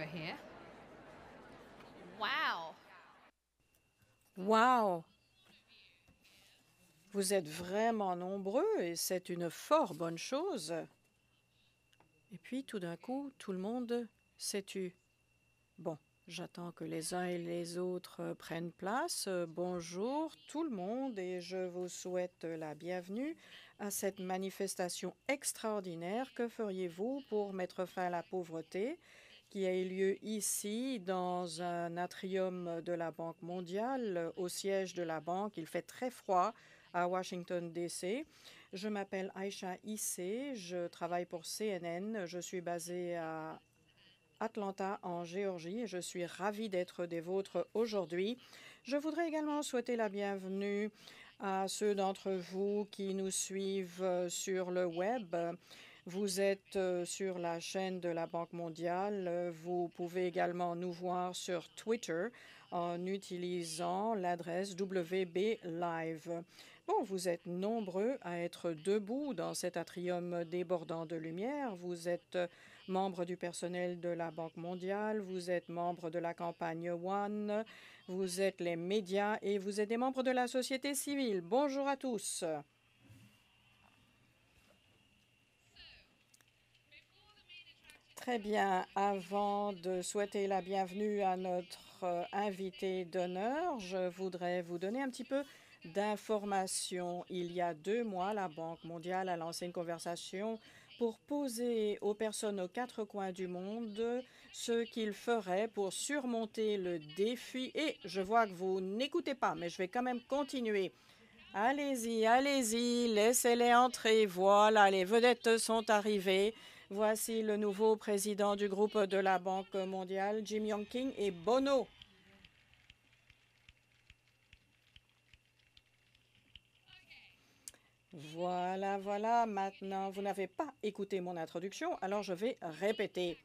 over here. Wow. Wow! Vous êtes vraiment nombreux et c'est une fort bonne chose. Et puis, tout d'un coup, tout le monde s'est tu. Bon, j'attends que les uns et les autres prennent place. Bonjour tout le monde et je vous souhaite la bienvenue à cette manifestation extraordinaire. Que feriez-vous pour mettre fin à la pauvreté qui a eu lieu ici dans un atrium de la Banque mondiale, au siège de la banque? Il fait très froid à Washington, D.C. Je m'appelle Aisha Issé, je travaille pour CNN, je suis basée à Atlanta, en Géorgie, et je suis ravie d'être des vôtres aujourd'hui. Je voudrais également souhaiter la bienvenue à ceux d'entre vous qui nous suivent sur le web. Vous êtes sur la chaîne de la Banque mondiale. Vous pouvez également nous voir sur Twitter en utilisant l'adresse WB Live. Bon, vous êtes nombreux à être debout dans cet atrium débordant de lumière. Vous êtes membre du personnel de la Banque mondiale, vous êtes membre de la campagne One, vous êtes les médias et vous êtes des membres de la société civile. Bonjour à tous. Très bien. Avant de souhaiter la bienvenue à notre invité d'honneur, je voudrais vous donner un petit peu d'informations. Il y a 2 mois, la Banque mondiale a lancé une conversation pour poser aux personnes aux 4 coins du monde ce qu'ils feraient pour surmonter le défi. Et je vois que vous n'écoutez pas, mais je vais quand même continuer. Allez-y, allez-y, laissez-les entrer. Voilà, les vedettes sont arrivées. Voici le nouveau président du groupe de la Banque mondiale, Jim Yong Kim et Bono. Voilà, voilà, maintenant, vous n'avez pas écouté mon introduction, alors je vais répéter.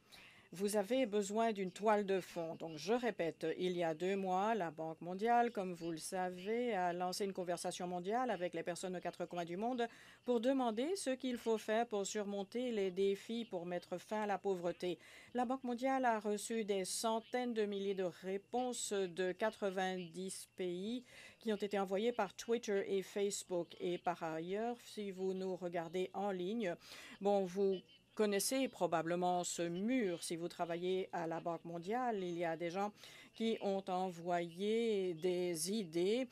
Vous avez besoin d'une toile de fond. Donc, je répète, il y a 2 mois, la Banque mondiale, comme vous le savez, a lancé une conversation mondiale avec les personnes aux 4 coins du monde pour demander ce qu'il faut faire pour surmonter les défis pour mettre fin à la pauvreté. La Banque mondiale a reçu des centaines de milliers de réponses de 90 pays qui ont été envoyées par Twitter et Facebook. Et par ailleurs, si vous nous regardez en ligne, bon, vous connaissez probablement ce mur. Si vous travaillez à la Banque mondiale, il y a des gens qui ont envoyé des idées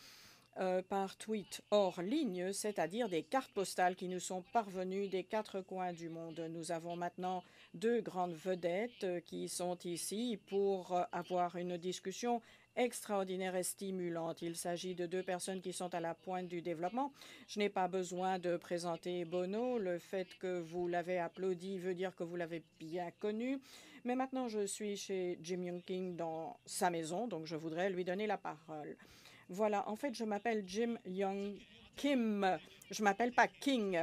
par tweet hors ligne, c'est-à-dire des cartes postales qui nous sont parvenues des 4 coins du monde. Nous avons maintenant 2 grandes vedettes qui sont ici pour avoir une discussion extraordinaire et stimulante. Il s'agit de 2 personnes qui sont à la pointe du développement. Je n'ai pas besoin de présenter Bono. Le fait que vous l'avez applaudi veut dire que vous l'avez bien connu. Mais maintenant, je suis chez Jim Yong Kim dans sa maison, donc je voudrais lui donner la parole. Voilà, en fait, je m'appelle Jim Young Kim. Je m'appelle pas King.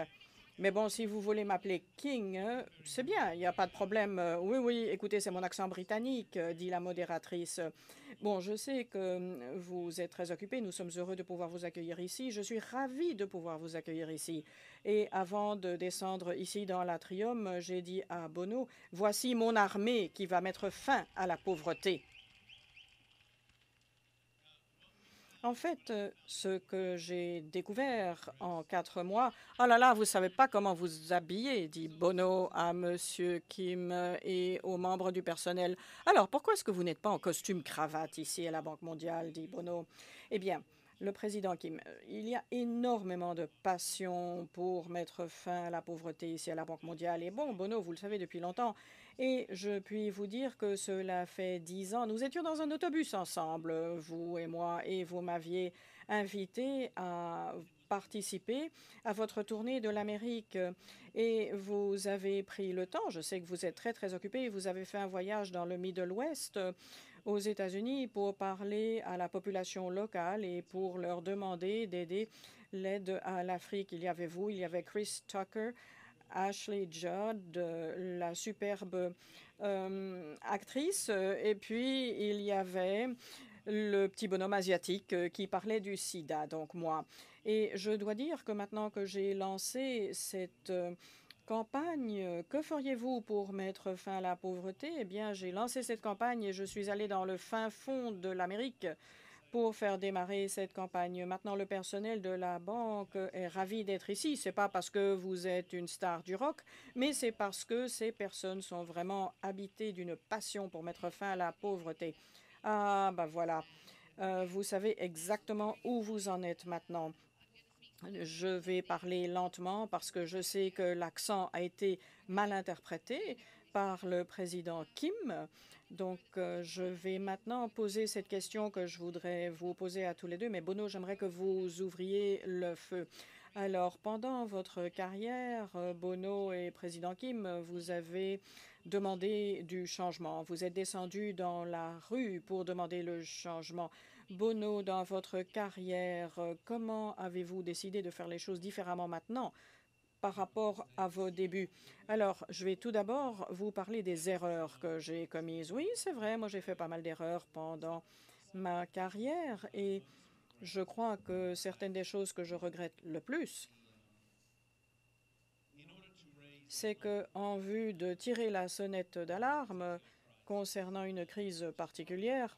Mais bon, si vous voulez m'appeler King, c'est bien, il n'y a pas de problème. Oui, oui, écoutez, c'est mon accent britannique, dit la modératrice. Bon, je sais que vous êtes très occupé. Nous sommes heureux de pouvoir vous accueillir ici. Je suis ravie de pouvoir vous accueillir ici. Et avant de descendre ici dans l'atrium, j'ai dit à Bono, voici mon armée qui va mettre fin à la pauvreté. En fait, ce que j'ai découvert en 4 mois, oh là là, vous savez pas comment vous habiller, dit Bono à Monsieur Kim et aux membres du personnel. Alors, pourquoi est-ce que vous n'êtes pas en costume cravate ici à la Banque mondiale, dit Bono. Eh bien, le président Kim, il y a énormément de passion pour mettre fin à la pauvreté ici à la Banque mondiale. Et bon, Bono, vous le savez depuis longtemps, et je puis vous dire que cela fait 10 ans. Nous étions dans un autobus ensemble, vous et moi, et vous m'aviez invité à participer à votre tournée de l'Amérique. Et vous avez pris le temps, je sais que vous êtes très, très occupé, vous avez fait un voyage dans le Middle West aux États-Unis pour parler à la population locale et pour leur demander d'aider l'aide à l'Afrique. Il y avait vous, il y avait Chris Tucker, Ashley Judd, la superbe actrice, et puis il y avait le petit bonhomme asiatique qui parlait du sida, donc moi. Et je dois dire que maintenant que j'ai lancé cette campagne. Que feriez-vous pour mettre fin à la pauvreté? Eh bien, j'ai lancé cette campagne et je suis allé dans le fin fond de l'Amérique pour faire démarrer cette campagne. Maintenant, le personnel de la banque est ravi d'être ici. C'est pas parce que vous êtes une star du rock, mais c'est parce que ces personnes sont vraiment habitées d'une passion pour mettre fin à la pauvreté. Ah, bah voilà. Vous savez exactement où vous en êtes maintenant. Je vais parler lentement parce que je sais que l'accent a été mal interprété par le président Kim. Donc, je vais maintenant poser cette question que je voudrais vous poser à tous les deux. Mais Bono, j'aimerais que vous ouvriez le feu. Alors, pendant votre carrière, Bono et président Kim, vous avez demandé du changement. Vous êtes descendu dans la rue pour demander le changement. Bono, dans votre carrière, comment avez-vous décidé de faire les choses différemment maintenant par rapport à vos débuts? Alors, je vais tout d'abord vous parler des erreurs que j'ai commises. Oui, c'est vrai, moi j'ai fait pas mal d'erreurs pendant ma carrière et je crois que certaines des choses que je regrette le plus, c'est que, en vue de tirer la sonnette d'alarme concernant une crise particulière,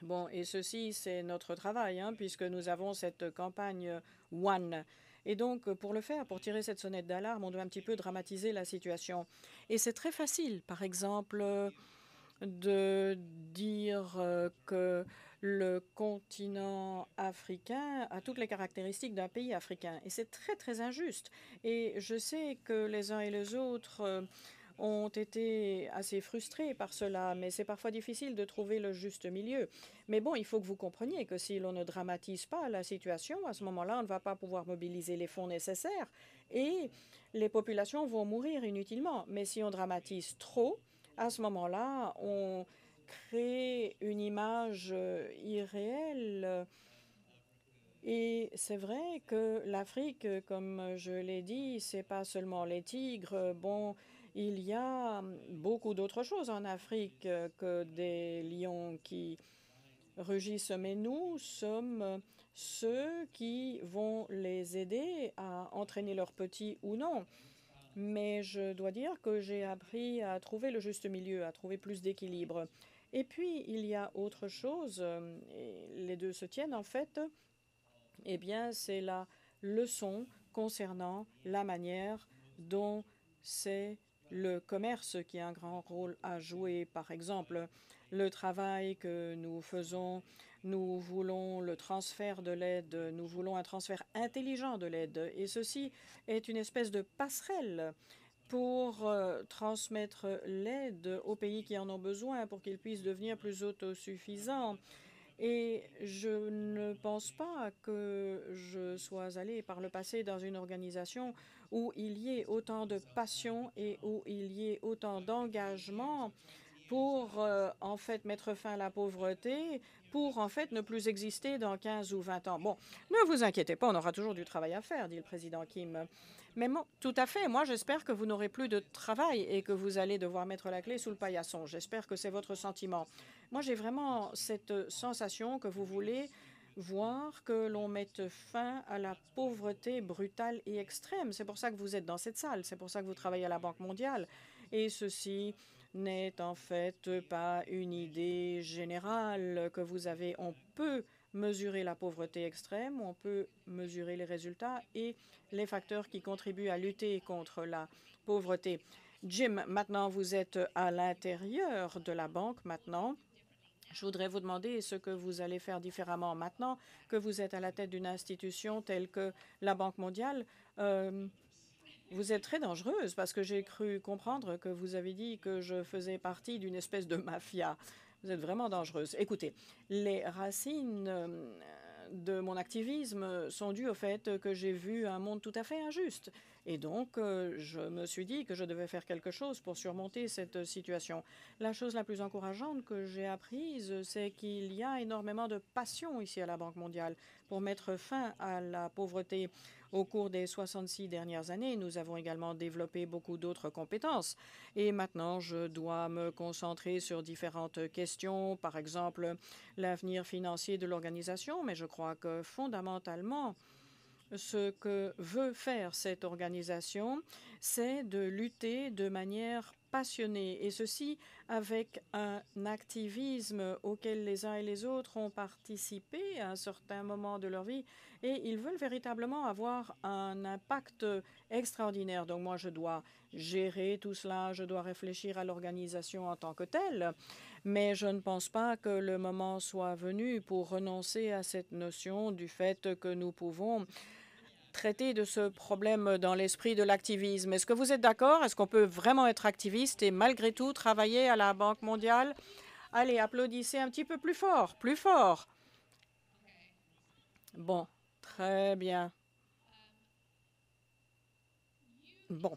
bon, et ceci, c'est notre travail, hein, puisque nous avons cette campagne One. Et donc, pour le faire, pour tirer cette sonnette d'alarme, on doit un petit peu dramatiser la situation. Et c'est très facile, par exemple, de dire que le continent africain a toutes les caractéristiques d'un pays africain. Et c'est très, très injuste. Et je sais que les uns et les autres ont été assez frustrés par cela, mais c'est parfois difficile de trouver le juste milieu. Mais bon, il faut que vous compreniez que si l'on ne dramatise pas la situation, à ce moment-là, on ne va pas pouvoir mobiliser les fonds nécessaires et les populations vont mourir inutilement. Mais si on dramatise trop, à ce moment-là, on crée une image irréelle. Et c'est vrai que l'Afrique, comme je l'ai dit, c'est pas seulement les tigres. Bon, il y a beaucoup d'autres choses en Afrique que des lions qui rugissent, mais nous sommes ceux qui vont les aider à entraîner leurs petits ou non. Mais je dois dire que j'ai appris à trouver le juste milieu, à trouver plus d'équilibre. Et puis, il y a autre chose, et les deux se tiennent en fait, eh bien, c'est la leçon concernant la manière dont c'est le commerce qui a un grand rôle à jouer. Par exemple, le travail que nous faisons, nous voulons le transfert de l'aide, nous voulons un transfert intelligent de l'aide. Et ceci est une espèce de passerelle pour transmettre l'aide aux pays qui en ont besoin pour qu'ils puissent devenir plus autosuffisants. Et je ne pense pas que je sois allée par le passé dans une organisation où il y ait autant de passion et où il y ait autant d'engagement pour en fait mettre fin à la pauvreté, pour en fait ne plus exister dans 15 ou 20 ans. Bon, ne vous inquiétez pas, on aura toujours du travail à faire, dit le président Kim. Mais bon, tout à fait, moi j'espère que vous n'aurez plus de travail et que vous allez devoir mettre la clé sous le paillasson. J'espère que c'est votre sentiment. Moi j'ai vraiment cette sensation que vous voulez voir que l'on mette fin à la pauvreté brutale et extrême. C'est pour ça que vous êtes dans cette salle, c'est pour ça que vous travaillez à la Banque mondiale. Et ceci n'est en fait pas une idée générale que vous avez. On peut mesurer la pauvreté extrême, on peut mesurer les résultats et les facteurs qui contribuent à lutter contre la pauvreté. Jim, maintenant vous êtes à l'intérieur de la banque maintenant. Je voudrais vous demander ce que vous allez faire différemment maintenant que vous êtes à la tête d'une institution telle que la Banque mondiale. Vous êtes très dangereuse parce que j'ai cru comprendre que vous avez dit que je faisais partie d'une espèce de mafia. Vous êtes vraiment dangereuse. Écoutez, les racines de mon activisme sont dues au fait que j'ai vu un monde tout à fait injuste. Et donc, je me suis dit que je devais faire quelque chose pour surmonter cette situation. La chose la plus encourageante que j'ai apprise, c'est qu'il y a énormément de passion ici à la Banque mondiale pour mettre fin à la pauvreté. Au cours des 66 dernières années, nous avons également développé beaucoup d'autres compétences. Et maintenant, je dois me concentrer sur différentes questions, par exemple l'avenir financier de l'organisation. Mais je crois que fondamentalement, Ce que veut faire cette organisation, c'est de lutter de manière passionnée, et ceci avec un activisme auquel les uns et les autres ont participé à un certain moment de leur vie, et ils veulent véritablement avoir un impact extraordinaire. Donc moi, je dois gérer tout cela, je dois réfléchir à l'organisation en tant que telle, mais je ne pense pas que le moment soit venu pour renoncer à cette notion du fait que nous pouvons traiter de ce problème dans l'esprit de l'activisme. Est-ce que vous êtes d'accord? Est-ce qu'on peut vraiment être activiste et malgré tout travailler à la Banque mondiale? Allez, applaudissez un petit peu plus fort, plus fort. Bon, très bien. Bon,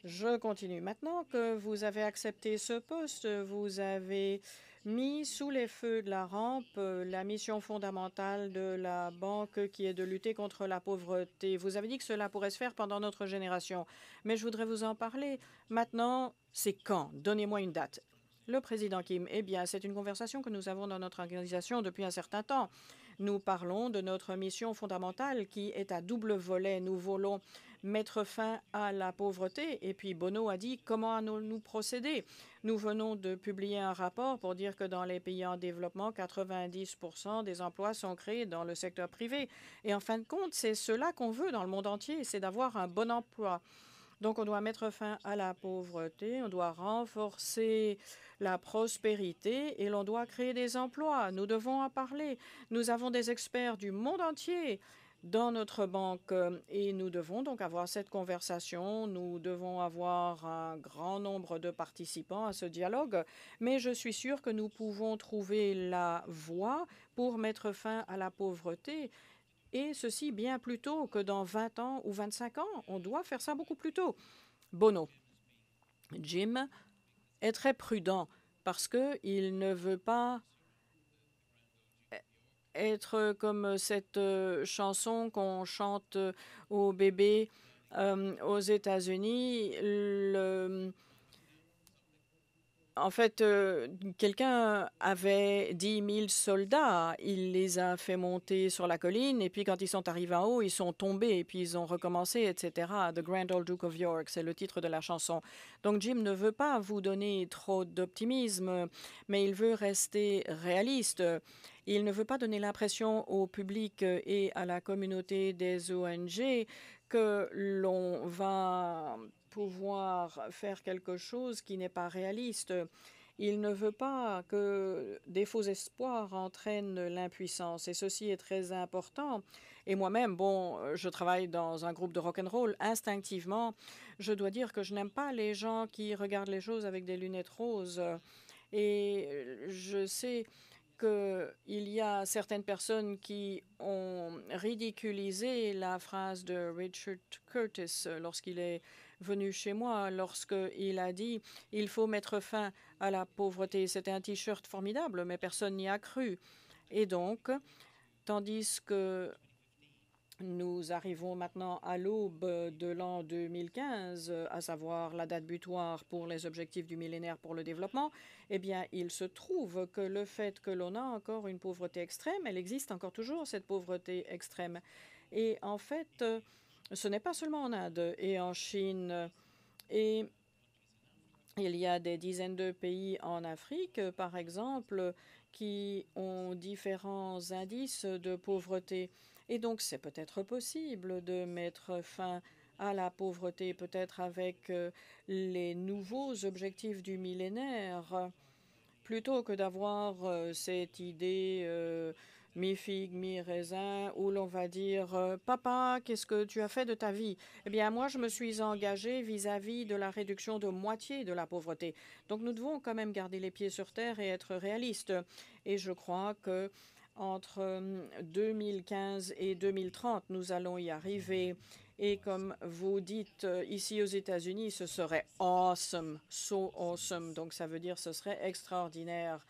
je continue. Maintenant que vous avez accepté ce poste, vous avez mis sous les feux de la rampe la mission fondamentale de la banque qui est de lutter contre la pauvreté. Vous avez dit que cela pourrait se faire pendant notre génération, mais je voudrais vous en parler. Maintenant, c'est quand? Donnez-moi une date. Le président Kim, eh bien, c'est une conversation que nous avons dans notre organisation depuis un certain temps. Nous parlons de notre mission fondamentale qui est à double volet. Nous voulons mettre fin à la pauvreté. Et puis Bono a dit comment allons-nous procéder. Nous venons de publier un rapport pour dire que dans les pays en développement, 90% des emplois sont créés dans le secteur privé. Et en fin de compte, c'est cela qu'on veut dans le monde entier, c'est d'avoir un bon emploi. Donc on doit mettre fin à la pauvreté, on doit renforcer la prospérité et l'on doit créer des emplois. Nous devons en parler. Nous avons des experts du monde entier dans notre banque et nous devons donc avoir cette conversation. Nous devons avoir un grand nombre de participants à ce dialogue, mais je suis sûre que nous pouvons trouver la voie pour mettre fin à la pauvreté, et ceci bien plus tôt que dans 20 ans ou 25 ans. On doit faire ça beaucoup plus tôt. Bono. Jim est très prudent parce qu'il ne veut pas être comme cette chanson qu'on chante aux bébés aux États-Unis. En fait, quelqu'un avait 10 000 soldats. Il les a fait monter sur la colline et puis quand ils sont arrivés en haut, ils sont tombés et puis ils ont recommencé, etc. The Grand Old Duke of York, c'est le titre de la chanson. Donc Jim ne veut pas vous donner trop d'optimisme, mais il veut rester réaliste. Il ne veut pas donner l'impression au public et à la communauté des ONG que l'on va pouvoir faire quelque chose qui n'est pas réaliste. Il ne veut pas que des faux espoirs entraînent l'impuissance, et ceci est très important. Et moi-même, bon, je travaille dans un groupe de rock'n'roll. Instinctivement, je dois dire que je n'aime pas les gens qui regardent les choses avec des lunettes roses. Et je sais qu'il y a certaines personnes qui ont ridiculisé la phrase de Richard Curtis lorsqu'il est venu chez moi, lorsqu'il a dit « Il faut mettre fin à la pauvreté ». C'était un T-shirt formidable, mais personne n'y a cru. Et donc, tandis que nous arrivons maintenant à l'aube de l'an 2015, à savoir la date butoir pour les objectifs du millénaire pour le développement. Eh bien, il se trouve que le fait que l'on a encore une pauvreté extrême, elle existe encore toujours, cette pauvreté extrême. Et en fait, ce n'est pas seulement en Inde et en Chine. Et il y a des dizaines de pays en Afrique, par exemple, qui ont différents indices de pauvreté. Et donc, c'est peut-être possible de mettre fin à la pauvreté, peut-être avec les nouveaux objectifs du millénaire, plutôt que d'avoir cette idée mi-figue, mi-raisin, où l'on va dire Papa, qu'est-ce que tu as fait de ta vie? Eh bien, moi, je me suis engagée vis-à-vis de la réduction de moitié de la pauvreté. Donc, nous devons quand même garder les pieds sur terre et être réalistes. Et je crois que entre 2015 et 2030, nous allons y arriver. Et comme vous dites ici aux États-Unis, ce serait awesome, so awesome. Donc ça veut dire ce serait extraordinaire.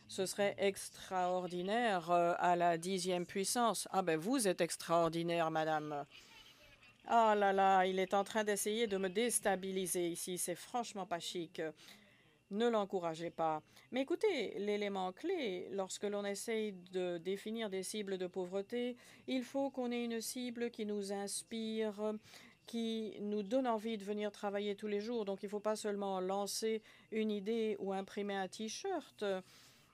Ce serait extraordinaire à la 10e puissance. Ah ben vous êtes extraordinaire, madame. Ah là là, il est en train d'essayer de me déstabiliser ici. C'est franchement pas chic. Ne l'encouragez pas. Mais écoutez, l'élément clé, lorsque l'on essaye de définir des cibles de pauvreté, il faut qu'on ait une cible qui nous inspire, qui nous donne envie de venir travailler tous les jours. Donc il ne faut pas seulement lancer une idée ou imprimer un T-shirt.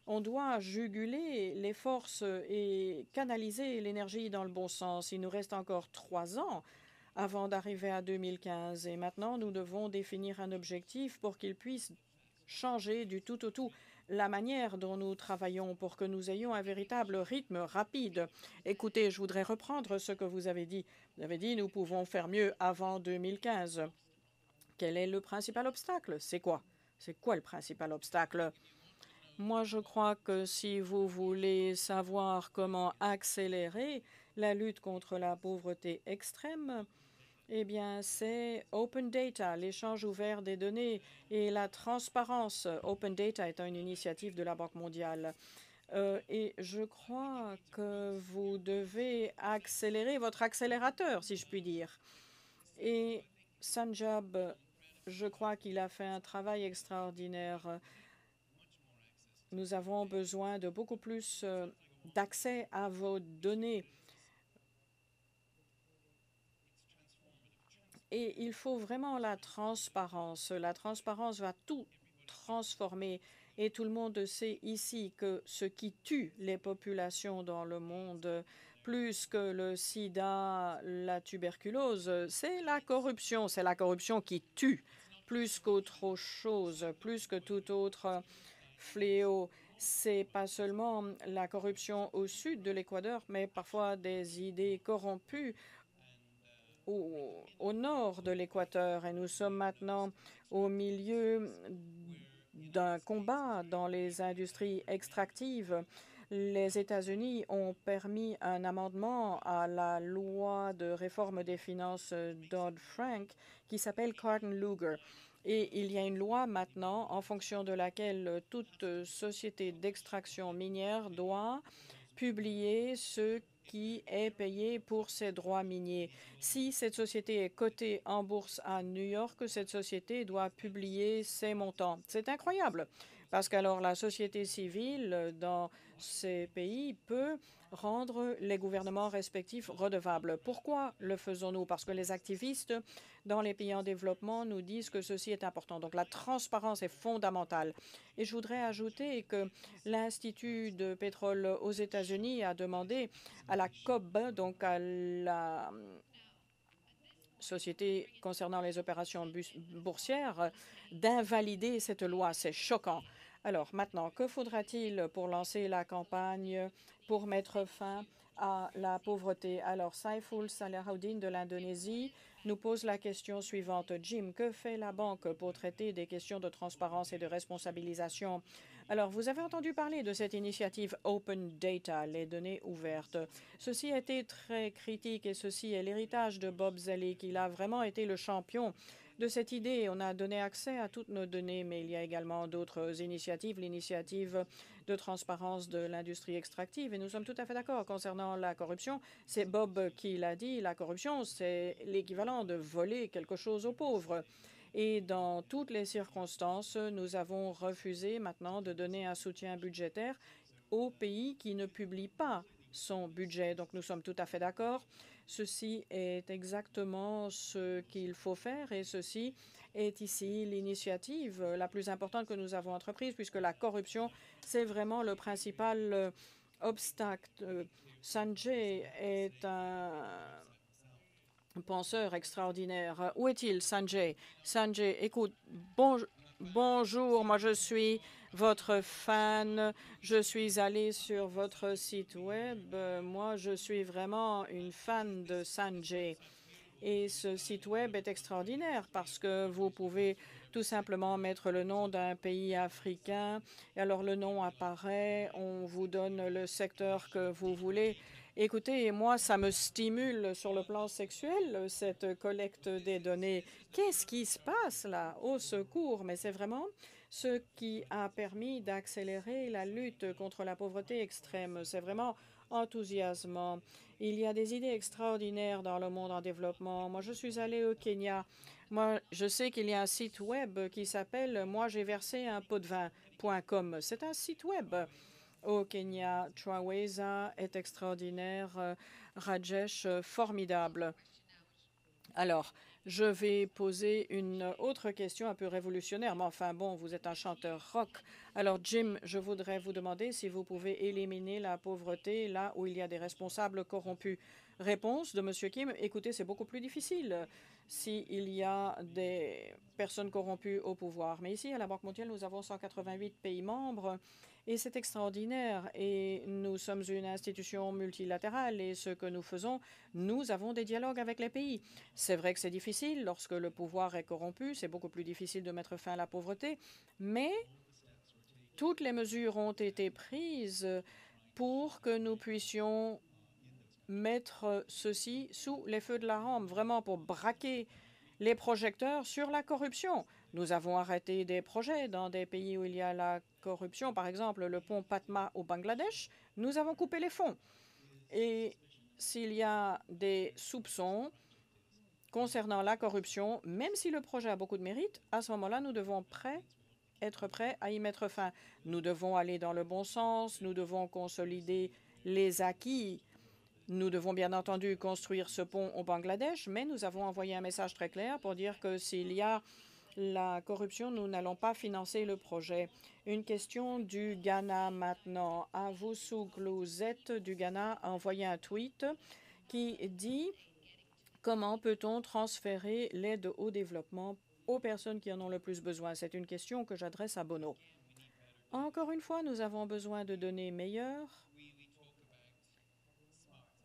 On doit juguler les forces et canaliser l'énergie dans le bon sens. Il nous reste encore 3 ans avant d'arriver à 2015. Et maintenant, nous devons définir un objectif pour qu'il puisse changer du tout au tout la manière dont nous travaillons pour que nous ayons un véritable rythme rapide. Écoutez, je voudrais reprendre ce que vous avez dit. Vous avez dit nous pouvons faire mieux avant 2015. Quel est le principal obstacle? C'est quoi? C'est quoi le principal obstacle? Moi, je crois que si vous voulez savoir comment accélérer la lutte contre la pauvreté extrême, eh bien, c'est Open Data, l'échange ouvert des données et la transparence. Open Data est une initiative de la Banque mondiale. Et je crois que vous devez accélérer votre accélérateur, si je puis dire. Et Sanjab, je crois qu'il a fait un travail extraordinaire. Nous avons besoin de beaucoup plus d'accès à vos données. Et il faut vraiment la transparence. La transparence va tout transformer. Et tout le monde sait ici que ce qui tue les populations dans le monde, plus que le sida, la tuberculose, c'est la corruption. C'est la corruption qui tue plus qu'autre chose, plus que tout autre fléau. C'est pas seulement la corruption au sud de l'Équateur, mais parfois des idées corrompues au nord de l'Équateur. Et nous sommes maintenant au milieu d'un combat dans les industries extractives. Les États-Unis ont permis un amendement à la loi de réforme des finances Dodd-Frank qui s'appelle Carden-Lugar. Et il y a une loi maintenant en fonction de laquelle toute société d'extraction minière doit publier ce qui est payé pour ses droits miniers. Si cette société est cotée en bourse à New York, cette société doit publier ses montants. C'est incroyable, parce qu'alors la société civile dans ces pays peut rendre les gouvernements respectifs redevables. Pourquoi le faisons-nous? Parce que les activistes dans les pays en développement nous disent que ceci est important. Donc la transparence est fondamentale. Et je voudrais ajouter que l'Institut de pétrole aux États-Unis a demandé à la COB, donc à la société concernant les opérations boursières, d'invalider cette loi. C'est choquant. Alors maintenant, que faudra-t-il pour lancer la campagne pour mettre fin à la pauvreté? Alors, Saiful Salahuddin de l'Indonésie nous pose la question suivante. Jim, que fait la banque pour traiter des questions de transparence et de responsabilisation? Alors, vous avez entendu parler de cette initiative Open Data, les données ouvertes. Ceci a été très critique et ceci est l'héritage de Bob Zoellick. Il a vraiment été le champion de cette idée. On a donné accès à toutes nos données, mais il y a également d'autres initiatives, l'initiative de transparence de l'industrie extractive. Et nous sommes tout à fait d'accord concernant la corruption. C'est Bob qui l'a dit, la corruption, c'est l'équivalent de voler quelque chose aux pauvres. Et dans toutes les circonstances, nous avons refusé maintenant de donner un soutien budgétaire aux pays qui ne publient pas son budget. Donc nous sommes tout à fait d'accord. Ceci est exactement ce qu'il faut faire et ceci est ici l'initiative la plus importante que nous avons entreprise puisque la corruption, c'est vraiment le principal obstacle. Sanjay est un penseur extraordinaire. Où est-il, Sanjay? Sanjay, écoute, bonjour, moi je suis votre fan. Je suis allé sur votre site web. Moi, je suis vraiment une fan de Sanjay. Et ce site web est extraordinaire parce que vous pouvez tout simplement mettre le nom d'un pays africain. Et alors le nom apparaît, on vous donne le secteur que vous voulez. Écoutez, moi, ça me stimule sur le plan sexuel, cette collecte des données. Qu'est-ce qui se passe là? Au secours, mais c'est vraiment ce qui a permis d'accélérer la lutte contre la pauvreté extrême. C'est vraiment enthousiasmant. Il y a des idées extraordinaires dans le monde en développement. Moi, je suis allée au Kenya Moi, je sais qu'il y a un site web qui s'appelle Moi, j'ai versé un pot de vin.com. C'est un site web au Kenya. Twaweza est extraordinaire. Rajesh, formidable. Alors, je vais poser une autre question un peu révolutionnaire, mais enfin bon, vous êtes un chanteur rock. Alors, Jim, je voudrais vous demander si vous pouvez éliminer la pauvreté là où il y a des responsables corrompus. Réponse de Monsieur Kim, écoutez, c'est beaucoup plus difficile s'il y a des personnes corrompues au pouvoir. Mais ici, à la Banque mondiale, nous avons 188 pays membres et c'est extraordinaire. Et nous sommes une institution multilatérale et ce que nous faisons, nous avons des dialogues avec les pays. C'est vrai que c'est difficile lorsque le pouvoir est corrompu, c'est beaucoup plus difficile de mettre fin à la pauvreté, mais toutes les mesures ont été prises pour que nous puissions mettre ceci sous les feux de la rampe, vraiment pour braquer les projecteurs sur la corruption. Nous avons arrêté des projets dans des pays où il y a la corruption, par exemple le pont Patma au Bangladesh. Nous avons coupé les fonds. Et s'il y a des soupçons concernant la corruption, même si le projet a beaucoup de mérite, à ce moment-là, nous devons être prêts à y mettre fin. Nous devons aller dans le bon sens, nous devons consolider les acquis. Nous devons bien entendu construire ce pont au Bangladesh, mais nous avons envoyé un message très clair pour dire que s'il y a la corruption, nous n'allons pas financer le projet. Une question du Ghana maintenant. Avoussou Glouzette du Ghana a envoyé un tweet qui dit: comment peut-on transférer l'aide au développement aux personnes qui en ont le plus besoin? C'est une question que j'adresse à Bono. Encore une fois, nous avons besoin de données meilleures.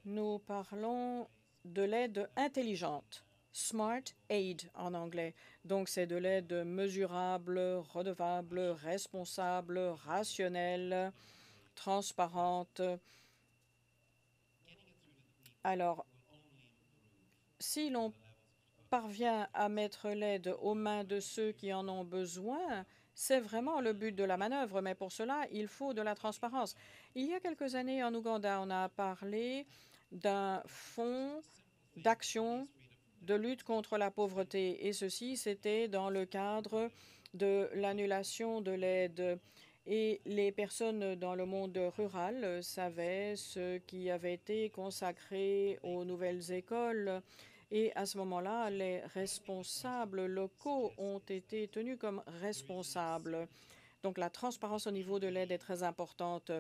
Nous parlons de l'aide intelligente, Smart Aid en anglais. Donc, c'est de l'aide mesurable, redevable, responsable, rationnelle, transparente. Alors, si l'on parvient à mettre l'aide aux mains de ceux qui en ont besoin, c'est vraiment le but de la manœuvre, mais pour cela, il faut de la transparence. Il y a quelques années, en Ouganda, on a parlé d'un fonds d'action de lutte contre la pauvreté, et ceci, c'était dans le cadre de l'annulation de l'aide. Et les personnes dans le monde rural savaient ce qui avait été consacré aux nouvelles écoles. Et à ce moment-là, les responsables locaux ont été tenus comme responsables. Donc la transparence au niveau de l'aide est très importante.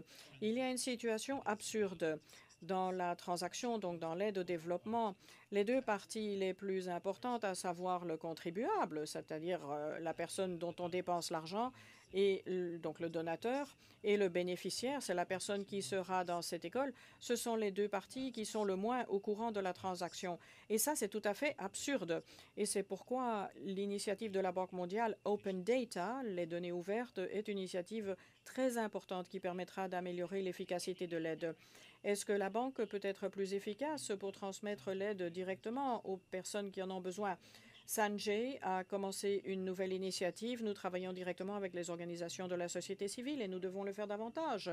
Il y a une situation absurde dans la transaction, donc dans l'aide au développement. Les deux parties les plus importantes, à savoir le contribuable, c'est-à-dire la personne dont on dépense l'argent, et donc le donateur, et le bénéficiaire, c'est la personne qui sera dans cette école, ce sont les deux parties qui sont le moins au courant de la transaction. Et ça, c'est tout à fait absurde. Et c'est pourquoi l'initiative de la Banque mondiale Open Data, les données ouvertes, est une initiative très importante qui permettra d'améliorer l'efficacité de l'aide. Est-ce que la banque peut être plus efficace pour transmettre l'aide directement aux personnes qui en ont besoin? Sanjay a commencé une nouvelle initiative. Nous travaillons directement avec les organisations de la société civile et nous devons le faire davantage.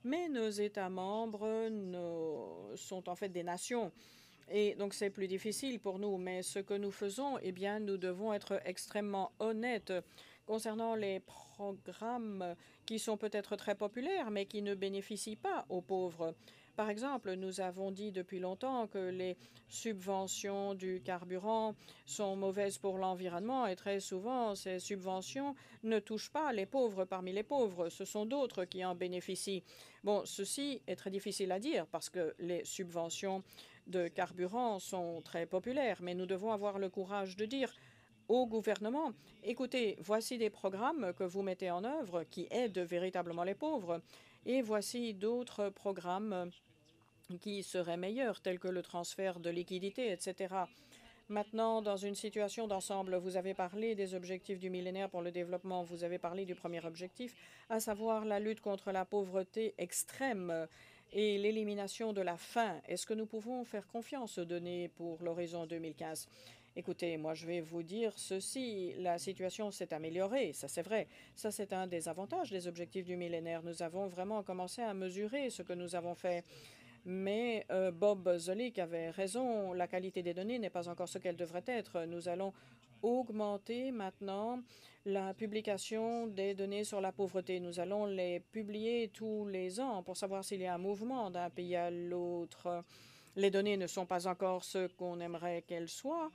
Mais nos États membres sont en fait des nations. Et donc, c'est plus difficile pour nous. Mais ce que nous faisons, eh bien, nous devons être extrêmement honnêtes concernant les programmes qui sont peut-être très populaires, mais qui ne bénéficient pas aux pauvres. Par exemple, nous avons dit depuis longtemps que les subventions du carburant sont mauvaises pour l'environnement et très souvent, ces subventions ne touchent pas les pauvres parmi les pauvres. Ce sont d'autres qui en bénéficient. Bon, ceci est très difficile à dire parce que les subventions de carburant sont très populaires, mais nous devons avoir le courage de dire au gouvernement: écoutez, voici des programmes que vous mettez en œuvre qui aident véritablement les pauvres, et voici d'autres programmes qui seraient meilleurs, tels que le transfert de liquidités, etc. Maintenant, dans une situation d'ensemble, vous avez parlé des objectifs du millénaire pour le développement, vous avez parlé du premier objectif, à savoir la lutte contre la pauvreté extrême et l'élimination de la faim. Est-ce que nous pouvons faire confiance aux données pour l'horizon 2015? Écoutez, moi je vais vous dire ceci, la situation s'est améliorée, ça c'est vrai. Ça c'est un des avantages des objectifs du millénaire. Nous avons vraiment commencé à mesurer ce que nous avons fait. Mais Bob Zolik avait raison, la qualité des données n'est pas encore ce qu'elle devrait être. Nous allons augmenter maintenant la publication des données sur la pauvreté. Nous allons les publier tous les ans pour savoir s'il y a un mouvement d'un pays à l'autre. Les données ne sont pas encore ce qu'on aimerait qu'elles soient.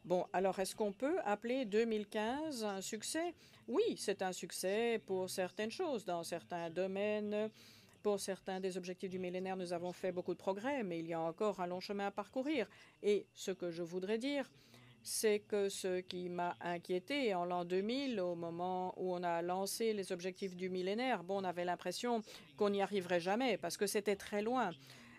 Bon, alors est-ce qu'on peut appeler 2015 un succès? Oui, c'est un succès pour certaines choses, dans certains domaines. Pour certains des objectifs du millénaire, nous avons fait beaucoup de progrès, mais il y a encore un long chemin à parcourir. Et ce que je voudrais dire, c'est que ce qui m'a inquiété en l'an 2000, au moment où on a lancé les objectifs du millénaire, bon, on avait l'impression qu'on n'y arriverait jamais parce que c'était très loin.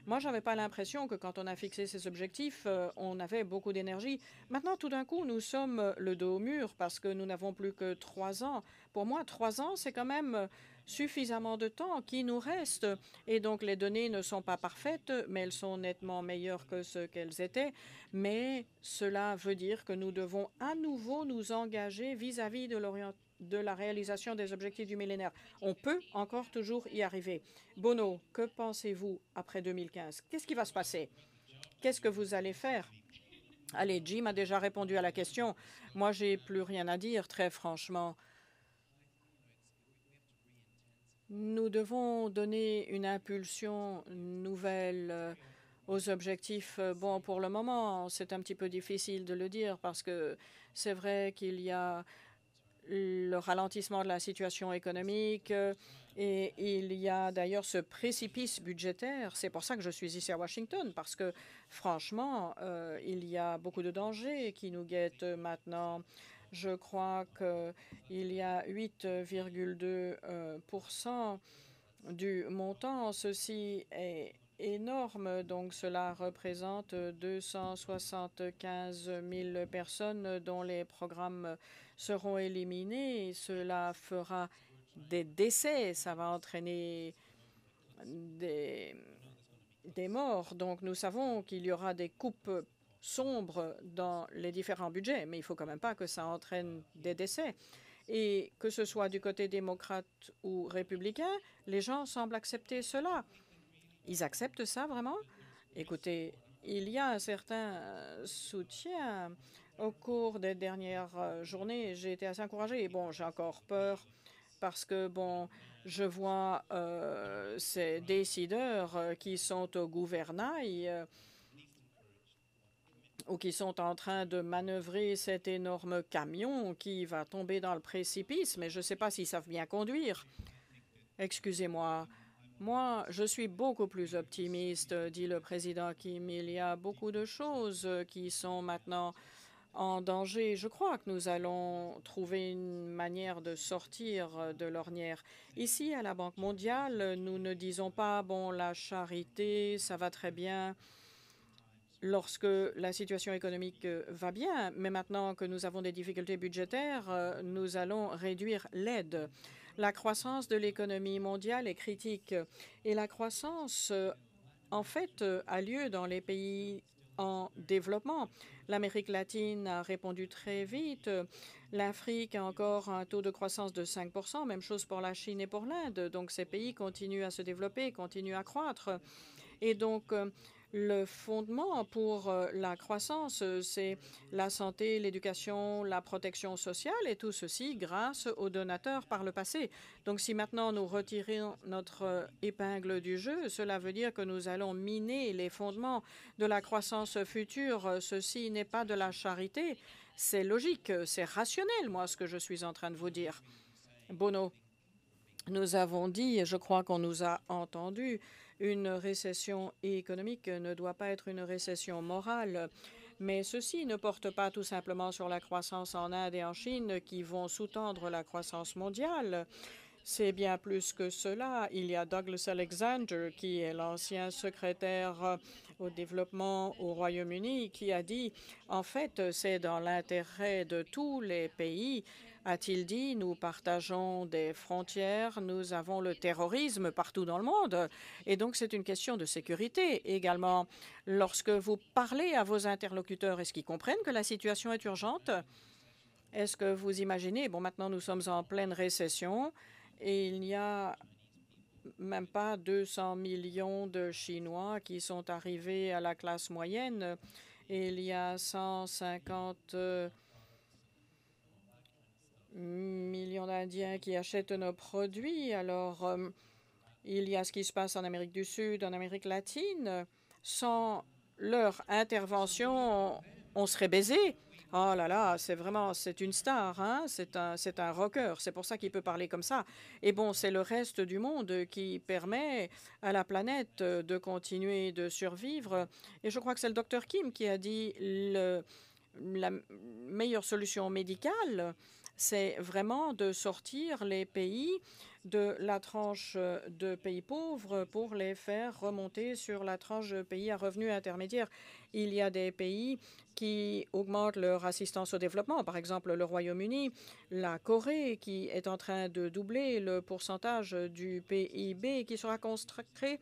Moi, je n'avais pas l'impression que quand on a fixé ces objectifs, on avait beaucoup d'énergie. Maintenant, tout d'un coup, nous sommes le dos au mur parce que nous n'avons plus que 3 ans. Pour moi, 3 ans, c'est quand même suffisamment de temps qui nous reste. Et donc, les données ne sont pas parfaites, mais elles sont nettement meilleures que ce qu'elles étaient. Mais cela veut dire que nous devons à nouveau nous engager vis-à-vis de la réalisation des objectifs du millénaire. On peut encore toujours y arriver. Bono, que pensez-vous après 2015? Qu'est-ce qui va se passer? Qu'est-ce que vous allez faire? Allez, Jim a déjà répondu à la question. Moi, j'ai plus rien à dire, très franchement. Nous devons donner une impulsion nouvelle aux objectifs. Bon, pour le moment, c'est un petit peu difficile de le dire parce que c'est vrai qu'il y a le ralentissement de la situation économique et il y a d'ailleurs ce précipice budgétaire. C'est pour ça que je suis ici à Washington, parce que franchement, il y a beaucoup de dangers qui nous guettent maintenant. Je crois qu'il y a 8,2% du montant. Ceci est énorme, donc cela représente 275 000 personnes dont les programmes seront éliminés. Cela fera des décès, ça va entraîner des, des morts. Donc nous savons qu'il y aura des coupes sombres dans les différents budgets, mais il ne faut quand même pas que ça entraîne des décès. Et que ce soit du côté démocrate ou républicain, les gens semblent accepter cela. Ils acceptent ça vraiment? Écoutez, il y a un certain soutien au cours des dernières journées. J'ai été assez encouragée. Et bon, j'ai encore peur parce que, bon, je vois ces décideurs qui sont au gouvernail ou qui sont en train de manœuvrer cet énorme camion qui va tomber dans le précipice, mais je ne sais pas s'ils savent bien conduire. Excusez-moi. Moi, je suis beaucoup plus optimiste, dit le président Kim. Il y a beaucoup de choses qui sont maintenant en danger. Je crois que nous allons trouver une manière de sortir de l'ornière. Ici, à la Banque mondiale, nous ne disons pas, bon, la charité, ça va très bien lorsque la situation économique va bien, mais maintenant que nous avons des difficultés budgétaires, nous allons réduire l'aide. La croissance de l'économie mondiale est critique et la croissance, en fait, a lieu dans les pays en développement. L'Amérique latine a répondu très vite. L'Afrique a encore un taux de croissance de 5%, même chose pour la Chine et pour l'Inde. Donc ces pays continuent à se développer, continuent à croître. Et donc, le fondement pour la croissance, c'est la santé, l'éducation, la protection sociale et tout ceci grâce aux donateurs par le passé. Donc, si maintenant nous retirons notre épingle du jeu, cela veut dire que nous allons miner les fondements de la croissance future. Ceci n'est pas de la charité, c'est logique, c'est rationnel, moi, ce que je suis en train de vous dire. Bono, nous avons dit, et je crois qu'on nous a entendus, une récession économique ne doit pas être une récession morale. Mais ceci ne porte pas tout simplement sur la croissance en Inde et en Chine qui vont sous-tendre la croissance mondiale. C'est bien plus que cela. Il y a Douglas Alexander, qui est l'ancien secrétaire au développement au Royaume-Uni, qui a dit, en fait, c'est dans l'intérêt de tous les pays, a-t-il dit, nous partageons des frontières, nous avons le terrorisme partout dans le monde, et donc c'est une question de sécurité également. Lorsque vous parlez à vos interlocuteurs, est-ce qu'ils comprennent que la situation est urgente? Est-ce que vous imaginez, bon, maintenant nous sommes en pleine récession, et il n'y a même pas 200 millions de Chinois qui sont arrivés à la classe moyenne. Et il y a 150 millions d'Indiens qui achètent nos produits. Alors, il y a ce qui se passe en Amérique du Sud, en Amérique latine. Sans leur intervention, on serait baisé. Oh là là, c'est une star, hein? C'est un rocker. C'est pour ça qu'il peut parler comme ça. Et bon, c'est le reste du monde qui permet à la planète de continuer de survivre. Et je crois que c'est le docteur Kim qui a dit la meilleure solution médicale, c'est vraiment de sortir les pays de la tranche de pays pauvres pour les faire remonter sur la tranche de pays à revenus intermédiaires. Il y a des pays qui augmentent leur assistance au développement, par exemple le Royaume-Uni, la Corée qui est en train de doubler le pourcentage du PIB qui sera consacré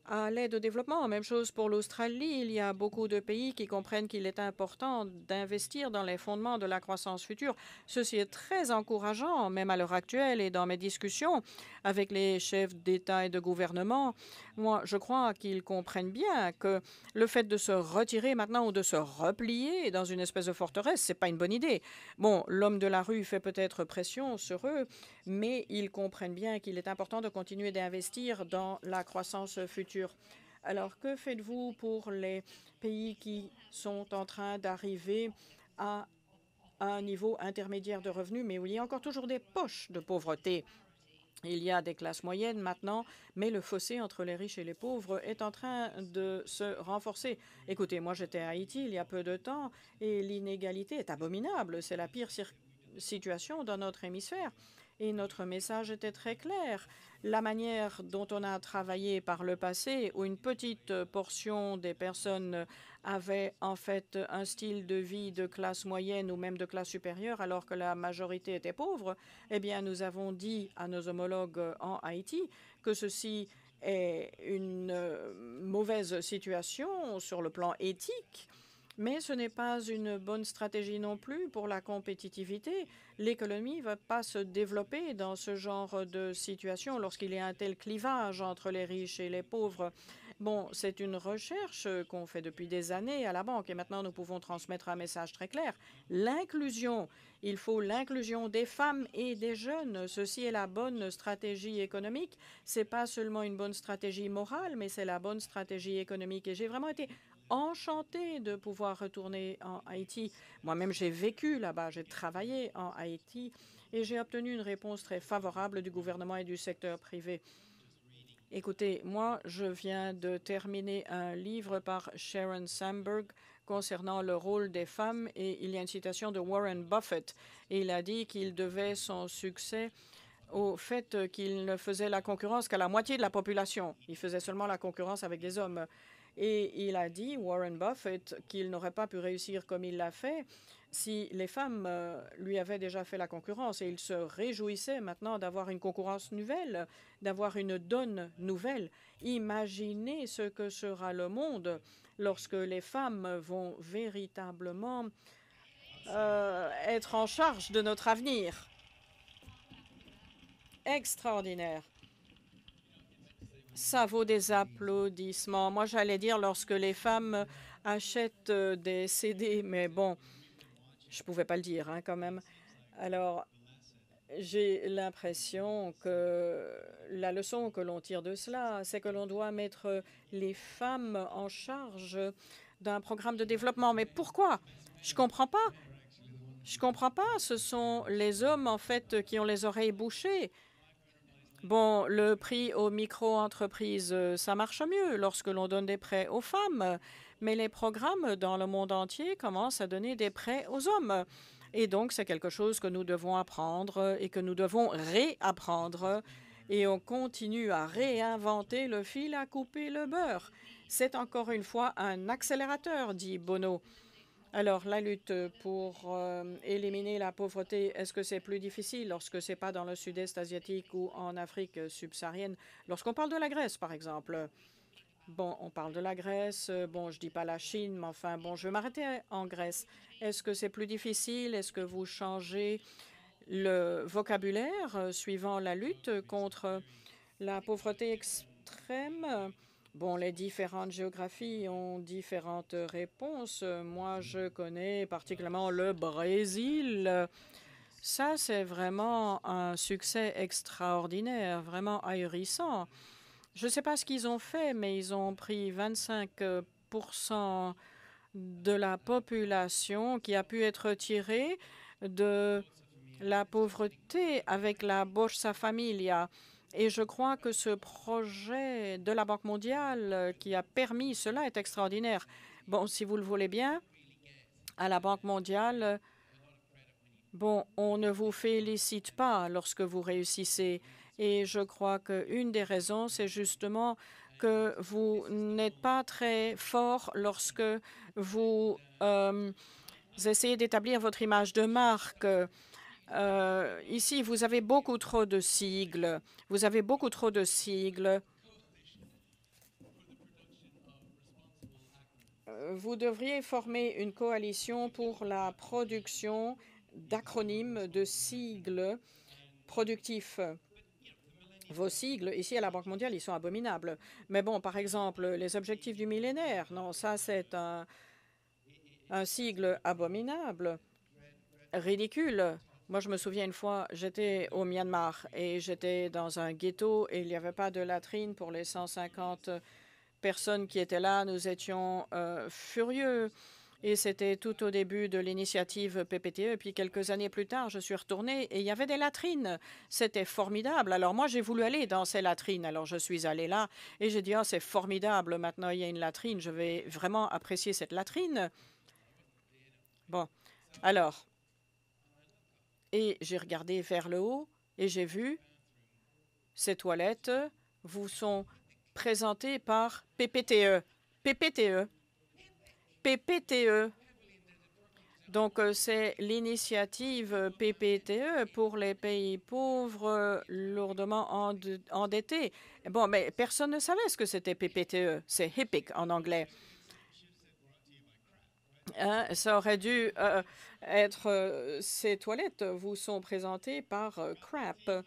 à l'aide au développement. Même chose pour l'Australie. Il y a beaucoup de pays qui comprennent qu'il est important d'investir dans les fondements de la croissance future. Ceci est très encourageant, même à l'heure actuelle et dans mes discussions avec les chefs d'État et de gouvernement. Moi, je crois qu'ils comprennent bien que le fait de se retirer maintenant ou de se replier dans une espèce de forteresse, c'est pas une bonne idée. Bon, l'homme de la rue fait peut-être pression sur eux, mais ils comprennent bien qu'il est important de continuer d'investir dans la croissance future. Alors, que faites-vous pour les pays qui sont en train d'arriver à un niveau intermédiaire de revenus, mais où il y a encore toujours des poches de pauvreté? Il y a des classes moyennes maintenant, mais le fossé entre les riches et les pauvres est en train de se renforcer. Écoutez, moi j'étais à Haïti il y a peu de temps et l'inégalité est abominable. C'est la pire situation dans notre hémisphère. Et notre message était très clair. La manière dont on a travaillé par le passé, où une petite portion des personnes avaient en fait un style de vie de classe moyenne ou même de classe supérieure, alors que la majorité était pauvre, eh bien, nous avons dit à nos homologues en Haïti que ceci est une mauvaise situation sur le plan éthique. Mais ce n'est pas une bonne stratégie non plus pour la compétitivité. L'économie ne va pas se développer dans ce genre de situation lorsqu'il y a un tel clivage entre les riches et les pauvres. Bon, c'est une recherche qu'on fait depuis des années à la banque et maintenant nous pouvons transmettre un message très clair. L'inclusion, il faut l'inclusion des femmes et des jeunes. Ceci est la bonne stratégie économique. C'est pas seulement une bonne stratégie morale, mais c'est la bonne stratégie économique. Et j'ai vraiment été enchantée de pouvoir retourner en Haïti. Moi-même, j'ai vécu là-bas, j'ai travaillé en Haïti et j'ai obtenu une réponse très favorable du gouvernement et du secteur privé. Écoutez, moi, je viens de terminer un livre par Sharon Sandberg concernant le rôle des femmes et il y a une citation de Warren Buffett. Et il a dit qu'il devait son succès au fait qu'il ne faisait la concurrence qu'à la moitié de la population. Il faisait seulement la concurrence avec des hommes. Et il a dit, Warren Buffett, qu'il n'aurait pas pu réussir comme il l'a fait si les femmes lui avaient déjà fait la concurrence. Et il se réjouissait maintenant d'avoir une concurrence nouvelle, d'avoir une donne nouvelle. Imaginez ce que sera le monde lorsque les femmes vont véritablement être en charge de notre avenir. Extraordinaire. Ça vaut des applaudissements. Moi, j'allais dire lorsque les femmes achètent des CD, mais bon, je ne pouvais pas le dire quand même. Alors, j'ai l'impression que la leçon que l'on tire de cela, c'est que l'on doit mettre les femmes en charge d'un programme de développement. Mais pourquoi? Je ne comprends pas. Je ne comprends pas. Ce sont les hommes, en fait, qui ont les oreilles bouchées. Bon, le prix aux micro-entreprises, ça marche mieux lorsque l'on donne des prêts aux femmes, mais les programmes dans le monde entier commencent à donner des prêts aux hommes. Et donc, c'est quelque chose que nous devons apprendre et que nous devons réapprendre. Et on continue à réinventer le fil à couper le beurre. C'est encore une fois un accélérateur, dit Bono. Alors, la lutte pour éliminer la pauvreté, est-ce que c'est plus difficile lorsque ce n'est pas dans le sud-est asiatique ou en Afrique subsaharienne? Lorsqu'on parle de la Grèce, par exemple. Bon, on parle de la Grèce. Bon, je ne dis pas la Chine, mais enfin, bon, je vais m'arrêter en Grèce. Est-ce que c'est plus difficile? Est-ce que vous changez le vocabulaire suivant la lutte contre la pauvreté extrême? Bon, les différentes géographies ont différentes réponses. Moi, je connais particulièrement le Brésil. Ça, c'est vraiment un succès extraordinaire, vraiment ahurissant. Je ne sais pas ce qu'ils ont fait, mais ils ont pris 25% de la population qui a pu être tirée de la pauvreté avec la Borsa Familia. Et je crois que ce projet de la Banque mondiale qui a permis cela est extraordinaire. Bon, si vous le voulez bien, à la Banque mondiale, bon, on ne vous félicite pas lorsque vous réussissez. Et je crois qu'une des raisons, c'est justement que vous n'êtes pas très fort lorsque vous essayez d'établir votre image de marque. Ici, vous avez beaucoup trop de sigles. Vous avez beaucoup trop de sigles. Vous devriez former une coalition pour la production d'acronymes, de sigles productifs. Vos sigles, ici à la Banque mondiale, ils sont abominables. Mais bon, par exemple, les objectifs du millénaire, non, ça c'est un sigle abominable, ridicule. Moi, je me souviens une fois, j'étais au Myanmar et j'étais dans un ghetto et il n'y avait pas de latrine pour les 150 personnes qui étaient là. Nous étions furieux. Et c'était tout au début de l'initiative PPTE. Et puis quelques années plus tard, je suis retournée et il y avait des latrines. C'était formidable. Alors moi, j'ai voulu aller dans ces latrines. Alors je suis allée là et j'ai dit, oh, c'est formidable. Maintenant, il y a une latrine. Je vais vraiment apprécier cette latrine. Bon, alors, et j'ai regardé vers le haut et j'ai vu ces toilettes vous sont présentées par PPTE. PPTE. PPTE. Donc, c'est l'initiative PPTE pour les pays pauvres lourdement endettés. Bon, mais personne ne savait ce que c'était PPTE. C'est HIPIC en anglais. Hein, ça aurait dû être ces toilettes vous sont présentées par CRAP.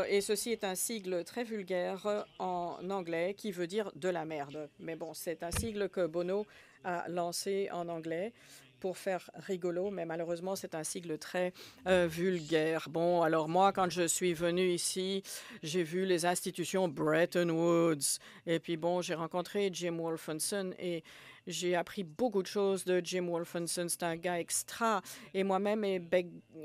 Et ceci est un sigle très vulgaire en anglais qui veut dire de la merde. Mais bon, c'est un sigle que Bono a lancé en anglais pour faire rigolo, mais malheureusement, c'est un sigle très vulgaire. Bon, alors moi, quand je suis venue ici, j'ai vu les institutions Bretton Woods. Et puis bon, j'ai rencontré Jim Wolfenson et j'ai appris beaucoup de choses de Jim Wolfenson. C'est un gars extra. Et moi-même et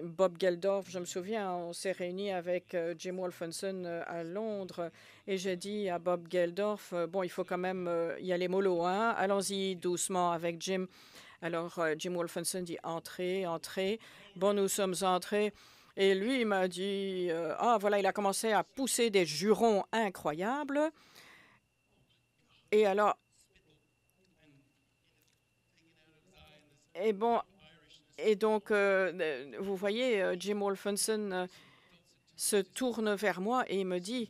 Bob Geldof, je me souviens, on s'est réunis avec Jim Wolfenson à Londres. Et j'ai dit à Bob Geldof, bon, il faut quand même y aller mollo, hein? Allons-y doucement avec Jim. Alors, Jim Wolfenson dit, entrez, entrez. Bon, nous sommes entrés. Et lui, il m'a dit, ah, voilà, il a commencé à pousser des jurons incroyables. Et alors, et bon, et donc, vous voyez, Jim Wolfenson se tourne vers moi et il me dit,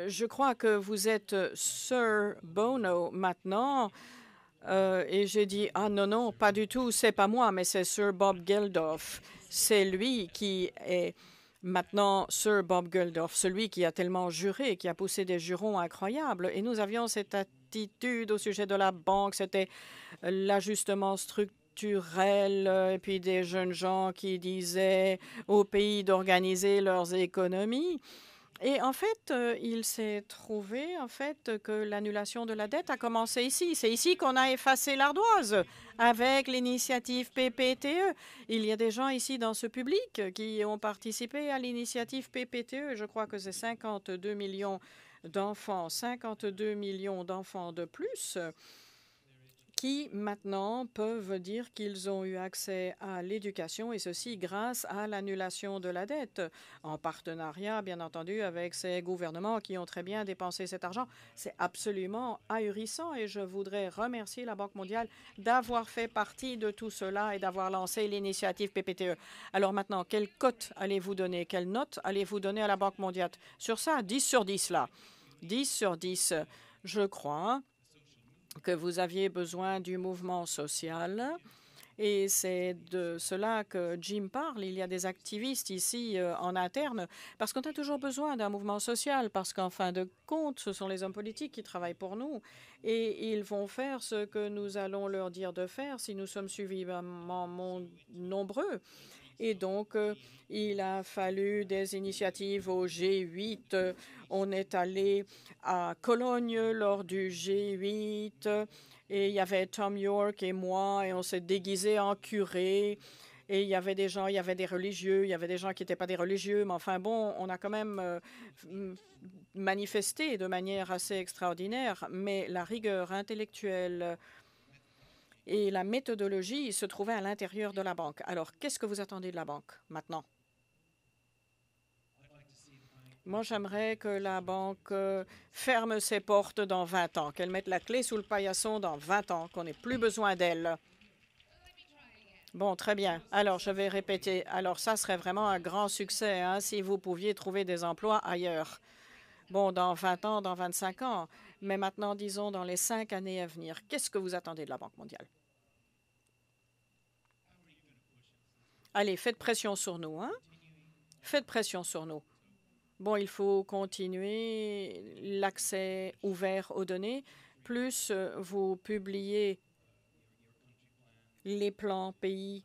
je crois que vous êtes Sir Bono maintenant. Et j'ai dit, ah non, non, pas du tout, c'est pas moi, mais c'est Sir Bob Geldof. C'est lui qui est maintenant Sir Bob Geldof, celui qui a tellement juré, qui a poussé des jurons incroyables. Et nous avions cette attitude au sujet de la banque, c'était l'ajustement structurel, et puis des jeunes gens qui disaient aux pays d'organiser leurs économies. Et en fait, il s'est trouvé en fait que l'annulation de la dette a commencé ici. C'est ici qu'on a effacé l'ardoise avec l'initiative PPTE. Il y a des gens ici dans ce public qui ont participé à l'initiative PPTE. Je crois que c'est 52 millions d'enfants, 52 millions d'enfants de plus qui maintenant peuvent dire qu'ils ont eu accès à l'éducation, et ceci grâce à l'annulation de la dette, en partenariat, bien entendu, avec ces gouvernements qui ont très bien dépensé cet argent. C'est absolument ahurissant et je voudrais remercier la Banque mondiale d'avoir fait partie de tout cela et d'avoir lancé l'initiative PPTE. Alors maintenant, quelle cote allez-vous donner? Quelle note allez-vous donner à la Banque mondiale? Sur ça, 10 sur 10 là. 10 sur 10, je crois que vous aviez besoin du mouvement social Et c'est de cela que Jim parle. Il y a des activistes ici en interne, parce qu'on a toujours besoin d'un mouvement social, parce qu'en fin de compte, ce sont les hommes politiques qui travaillent pour nous, et ils vont faire ce que nous allons leur dire de faire si nous sommes suffisamment nombreux. Et donc, il a fallu des initiatives au G8. On est allé à Cologne lors du G8 et il y avait Tom York et moi et on s'est déguisés en curé. Et il y avait des gens, il y avait des religieux, il y avait des gens qui n'étaient pas des religieux, mais enfin bon, on a quand même manifesté de manière assez extraordinaire, mais la rigueur intellectuelle et la méthodologie se trouvait à l'intérieur de la banque. Alors, qu'est-ce que vous attendez de la banque maintenant? Moi, j'aimerais que la banque ferme ses portes dans 20 ans, qu'elle mette la clé sous le paillasson dans 20 ans, qu'on n'ait plus besoin d'elle. Bon, très bien. Alors, je vais répéter. Alors, ça serait vraiment un grand succès hein, si vous pouviez trouver des emplois ailleurs. Bon, dans 20 ans, dans 25 ans, mais maintenant, disons, dans les 5 années à venir, qu'est-ce que vous attendez de la Banque mondiale? Allez, faites pression sur nous, hein? Faites pression sur nous. Bon, il faut continuer l'accès ouvert aux données. Plus vous publiez les plans pays,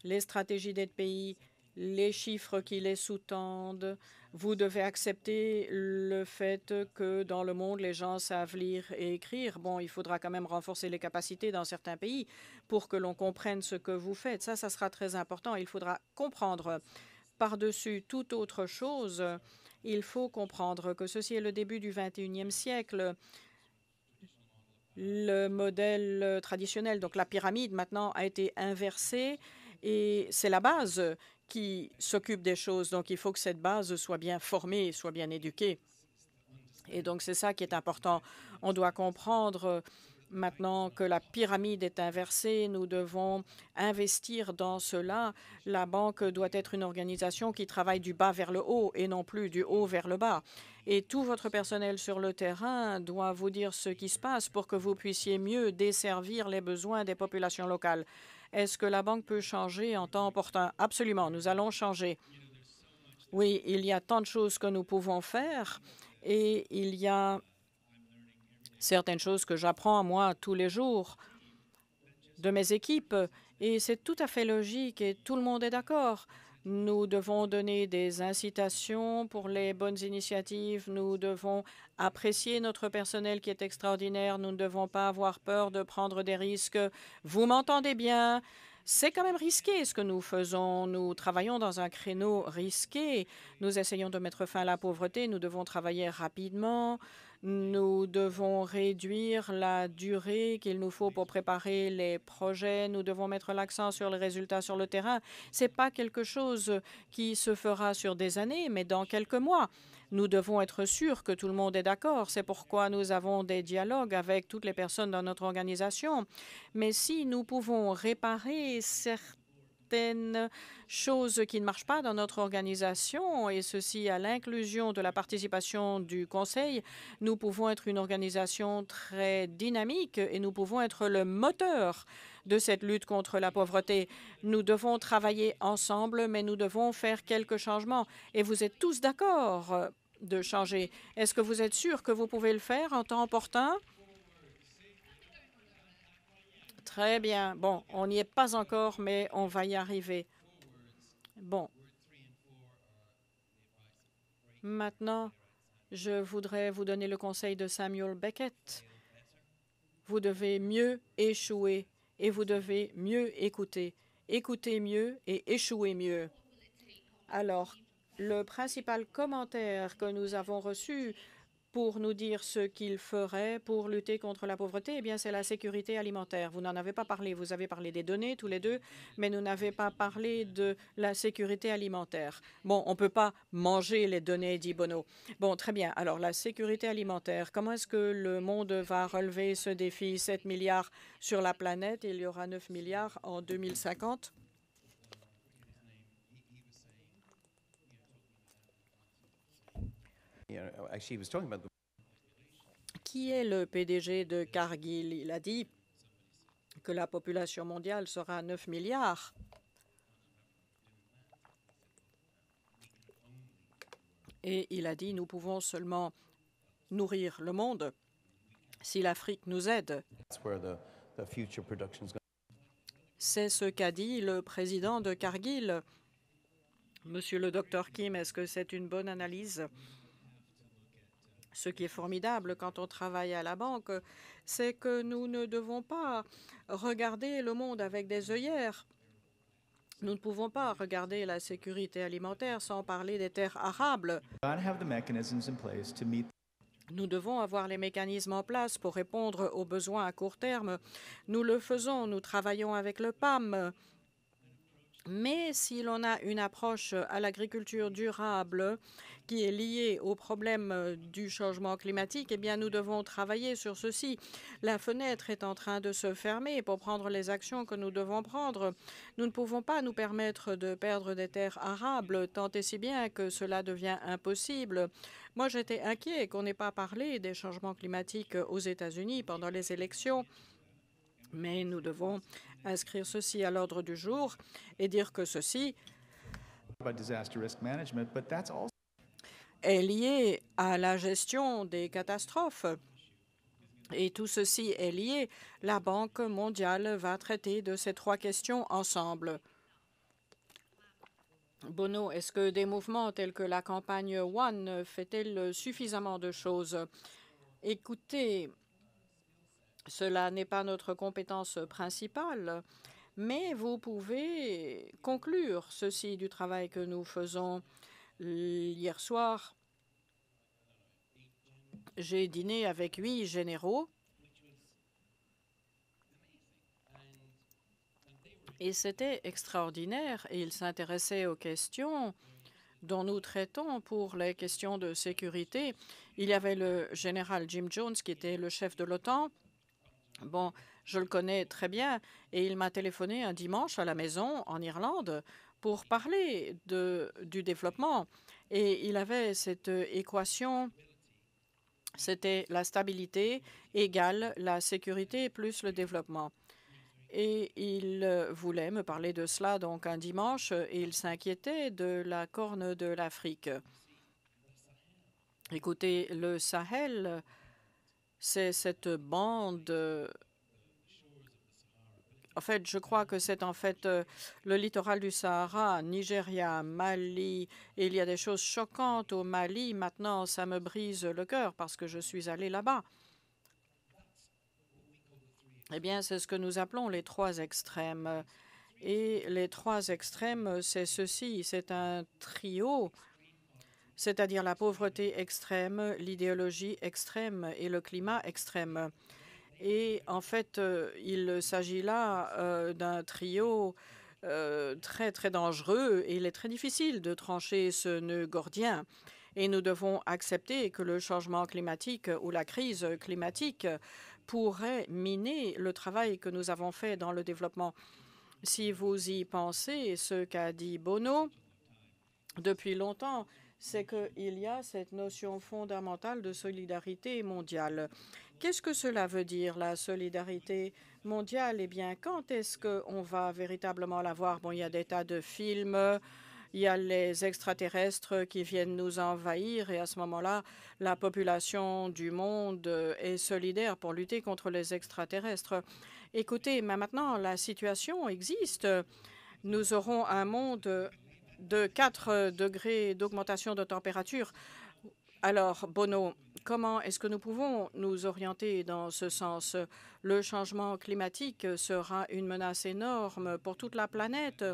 les stratégies d'aide pays, les chiffres qui les sous-tendent. Vous devez accepter le fait que dans le monde, les gens savent lire et écrire. Bon, il faudra quand même renforcer les capacités dans certains pays pour que l'on comprenne ce que vous faites. Ça sera très important. Il faudra comprendre par-dessus toute autre chose. Il faut comprendre que ceci est le début du 21e siècle. Le modèle traditionnel, donc la pyramide, maintenant a été inversée et c'est la base qui s'occupe des choses. Donc, il faut que cette base soit bien formée, soit bien éduquée. Et donc, c'est ça qui est important. On doit comprendre maintenant que la pyramide est inversée. Nous devons investir dans cela. La banque doit être une organisation qui travaille du bas vers le haut et non plus du haut vers le bas. Et tout votre personnel sur le terrain doit vous dire ce qui se passe pour que vous puissiez mieux desservir les besoins des populations locales. Est-ce que la banque peut changer en temps opportun? Absolument, nous allons changer. Oui, il y a tant de choses que nous pouvons faire et il y a certaines choses que j'apprends moi tous les jours de mes équipes et c'est tout à fait logique et tout le monde est d'accord. Nous devons donner des incitations pour les bonnes initiatives. Nous devons apprécier notre personnel qui est extraordinaire. Nous ne devons pas avoir peur de prendre des risques. Vous m'entendez bien? C'est quand même risqué ce que nous faisons. Nous travaillons dans un créneau risqué. Nous essayons de mettre fin à la pauvreté. Nous devons travailler rapidement. Nous devons réduire la durée qu'il nous faut pour préparer les projets. Nous devons mettre l'accent sur les résultats sur le terrain. Ce n'est pas quelque chose qui se fera sur des années, mais dans quelques mois. Nous devons être sûrs que tout le monde est d'accord. C'est pourquoi nous avons des dialogues avec toutes les personnes dans notre organisation. Mais si nous pouvons réparer certaines choses qui ne marchent pas dans notre organisation, et ceci à l'inclusion de la participation du Conseil, nous pouvons être une organisation très dynamique et nous pouvons être le moteur de cette lutte contre la pauvreté. Nous devons travailler ensemble, mais nous devons faire quelques changements. Et vous êtes tous d'accord de changer. Est-ce que vous êtes sûr que vous pouvez le faire en temps opportun? Très bien. Bon, on n'y est pas encore, mais on va y arriver. Bon. Maintenant, je voudrais vous donner le conseil de Samuel Beckett. Vous devez mieux échouer et vous devez mieux écouter. Écoutez mieux et échouer mieux. Alors, le principal commentaire que nous avons reçu pour nous dire ce qu'il ferait pour lutter contre la pauvreté, eh bien, c'est la sécurité alimentaire. Vous n'en avez pas parlé. Vous avez parlé des données, tous les deux, mais vous n'avez pas parlé de la sécurité alimentaire. Bon, on ne peut pas manger les données, dit Bono. Bon, très bien. Alors, la sécurité alimentaire, comment est-ce que le monde va relever ce défi? 7 milliards sur la planète, il y aura 9 milliards en 2050. Qui est le PDG de Cargill? Il a dit que la population mondiale sera 9 milliards. Et il a dit, nous pouvons seulement nourrir le monde si l'Afrique nous aide. C'est ce qu'a dit le président de Cargill. Monsieur le docteur Kim, est-ce que c'est une bonne analyse? Ce qui est formidable quand on travaille à la banque, c'est que nous ne devons pas regarder le monde avec des œillères. Nous ne pouvons pas regarder la sécurité alimentaire sans parler des terres arables. Nous devons avoir les mécanismes en place pour répondre aux besoins à court terme. Nous le faisons, nous travaillons avec le PAM. Mais si l'on a une approche à l'agriculture durable qui est liée au problème du changement climatique, eh bien, nous devons travailler sur ceci. La fenêtre est en train de se fermer pour prendre les actions que nous devons prendre. Nous ne pouvons pas nous permettre de perdre des terres arables, tant et si bien que cela devient impossible. Moi, j'étais inquiet qu'on n'ait pas parlé des changements climatiques aux États-Unis pendant les élections. Mais nous devons inscrire ceci à l'ordre du jour et dire que ceci est lié à la gestion des catastrophes. Et tout ceci est lié. La Banque mondiale va traiter de ces trois questions ensemble. Bono, est-ce que des mouvements tels que la campagne One fait-elle suffisamment de choses? Écoutez, cela n'est pas notre compétence principale, mais vous pouvez conclure ceci du travail que nous faisons. Hier soir, j'ai dîné avec 8 généraux et c'était extraordinaire. Et ils s'intéressaient aux questions dont nous traitons pour les questions de sécurité. Il y avait le général Jim Jones qui était le chef de l'OTAN. Bon, je le connais très bien et il m'a téléphoné un dimanche à la maison en Irlande pour parler du développement. Et il avait cette équation, c'était la stabilité égale la sécurité plus le développement. Et il voulait me parler de cela donc un dimanche et il s'inquiétait de la Corne de l'Afrique. Écoutez, le Sahel, c'est cette bande. En fait, je crois que c'est en fait le littoral du Sahara, Nigeria, Mali. Et il y a des choses choquantes au Mali. Maintenant, ça me brise le cœur parce que je suis allée là-bas. Eh bien, c'est ce que nous appelons les trois extrêmes. Et les trois extrêmes, c'est ceci. C'est un trio, c'est-à-dire la pauvreté extrême, l'idéologie extrême et le climat extrême. Et en fait, il s'agit là d'un trio très, très dangereux et il est très difficile de trancher ce nœud gordien. Et nous devons accepter que le changement climatique ou la crise climatique pourrait miner le travail que nous avons fait dans le développement. Si vous y pensez, ce qu'a dit Bono depuis longtemps, c'est qu'il y a cette notion fondamentale de solidarité mondiale. Qu'est-ce que cela veut dire, la solidarité mondiale? Eh bien, quand est-ce qu'on va véritablement la voir? Bon, il y a des tas de films, il y a les extraterrestres qui viennent nous envahir et à ce moment-là, la population du monde est solidaire pour lutter contre les extraterrestres. Écoutez, mais maintenant, la situation existe. Nous aurons un monde de 4 degrés d'augmentation de température. Alors, Bono, comment est-ce que nous pouvons nous orienter dans ce sens? Le changement climatique sera une menace énorme pour toute la planète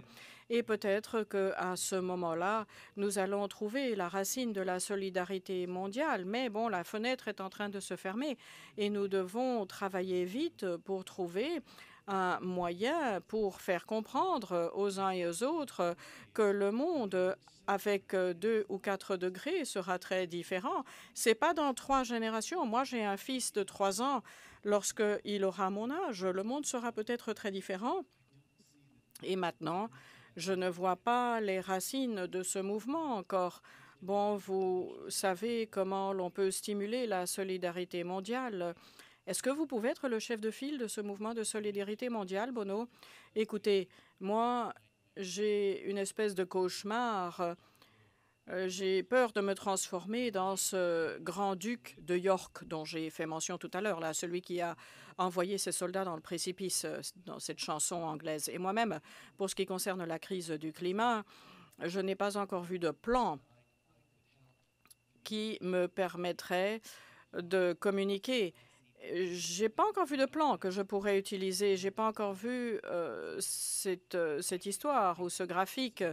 et peut-être qu'à ce moment-là, nous allons trouver la racine de la solidarité mondiale. Mais bon, la fenêtre est en train de se fermer et nous devons travailler vite pour trouver un moyen pour faire comprendre aux uns et aux autres que le monde avec 2 ou 4 degrés sera très différent. C'est pas dans 3 générations. Moi, j'ai un fils de 3 ans. Lorsqu'il aura mon âge, le monde sera peut-être très différent. Et maintenant, je ne vois pas les racines de ce mouvement encore. Bon, vous savez comment l'on peut stimuler la solidarité mondiale. Est-ce que vous pouvez être le chef de file de ce mouvement de solidarité mondiale, Bono? Écoutez, moi, j'ai une espèce de cauchemar. J'ai peur de me transformer dans ce grand-duc de York dont j'ai fait mention tout à l'heure, là, celui qui a envoyé ses soldats dans le précipice dans cette chanson anglaise. Et moi-même, pour ce qui concerne la crise du climat, je n'ai pas encore vu de plan qui me permettrait de communiquer. J'ai pas encore vu de plan que je pourrais utiliser. J'ai pas encore vu cette histoire ou ce graphique.